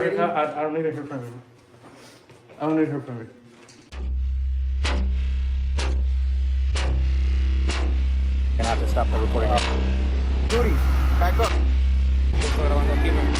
I don't need to hear from you. I don't need to hear from you. Gonna have to stop the recording. Duty, back up. Estoy grabando aquí, man.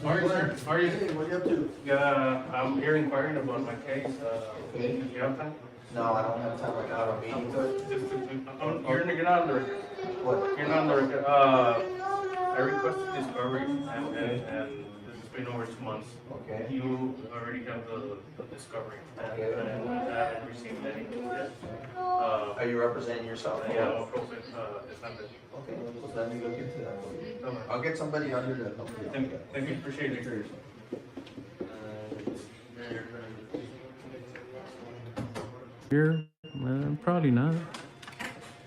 How are you, sir? How are you? Hey, what are you up to? Yeah, I'm here inquiring about my case. Okay. Do you have time? No, I don't have time. I got a meeting. You're not on the record. What? You're not on the record. I requested discovery, and this has been over 2 months. Okay. You already have the discovery, Okay. and I haven't received anything yet. Are you representing yourself? Yeah, I'm a prophet. It's not that. Okay, well, let me look into that for you. Okay. I'll get somebody under to help you. Thank you, appreciate it. Here? Probably not.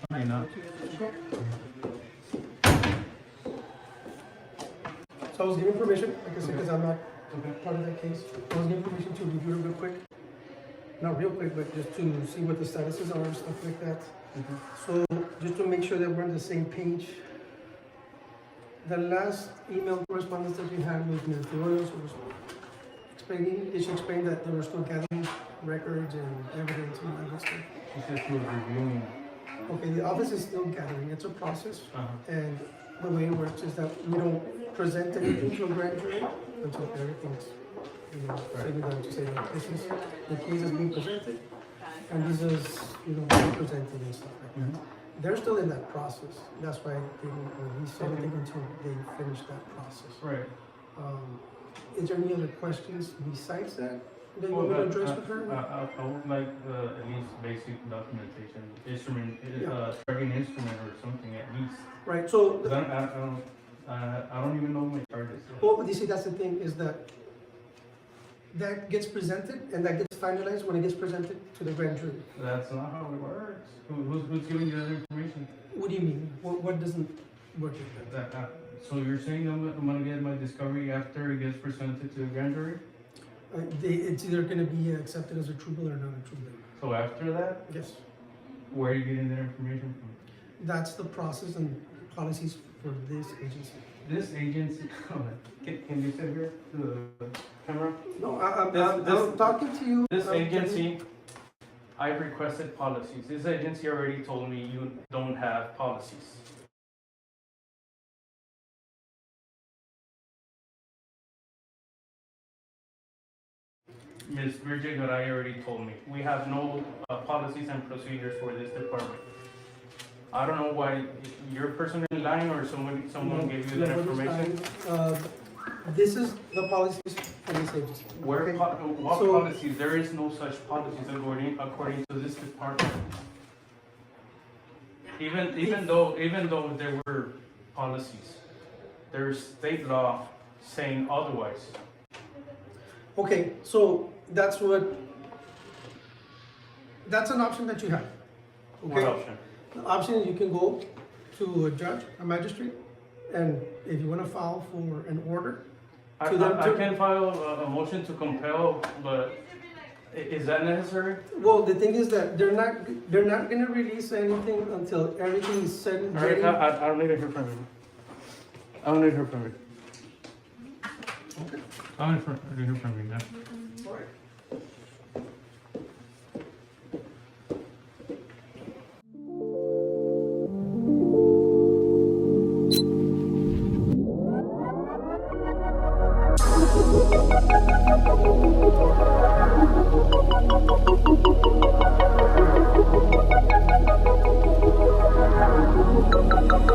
Probably not. So I was given permission, like I said, because I'm not part of that case. I was given permission to review it real quick. Not real quick, but just to see what the statuses are and stuff like that. So just to make sure that we're on the same page. The last email correspondence that we had with Ms. Doyle was explaining, she explained that they were still gathering records and evidence and all that stuff. She said she was reviewing. Okay, the office is still gathering, it's a process. And the way it works is that we don't present anything to a grand jury until everything's, said and done, to say that this is, the case is being presented, and this is, being presented and stuff like that. They're still in that process, that's why they didn't, we said anything until they finish that process. Right. Is there any other questions besides that you want me to address with her? I would like at least basic documentation, instrument, tracking instrument or something at least. Right, so, 'Cause I don't even know my charges. well, you see, that's the thing, is that that gets presented and that gets finalized when it gets presented to the grand jury. That's not how it works. Who's giving you that information? What do you mean? What doesn't work with that? So you're saying I'm gonna get my discovery after it gets presented to the grand jury? It's either gonna be accepted as a true bill or not a true bill. So after that, Yes. where are you getting that information from? That's the process and policies for this agency. This agency, can you sit here to the camera? No, This- I'm talking to you. This agency, I've requested policies. This agency already told me you don't have policies. Ms. Brigette Garay already told me, we have no policies and procedures for this department. I don't know why you're personally lying or someone gave you that information. This is the policies for this agency. What So- policies? There is no such policies according to this department. Even though there were policies, there's state law saying otherwise. Okay, so that's an option that you have. What Okay? option? The option is you can go to a judge, a magistrate, and if you want to file for an order. I can file a motion to compel, but is that necessary? Well, the thing is that they're not gonna release anything until everything is said and ready. I don't need to hear from you. I don't need to hear from you. I don't need to hear from you now. Thank you.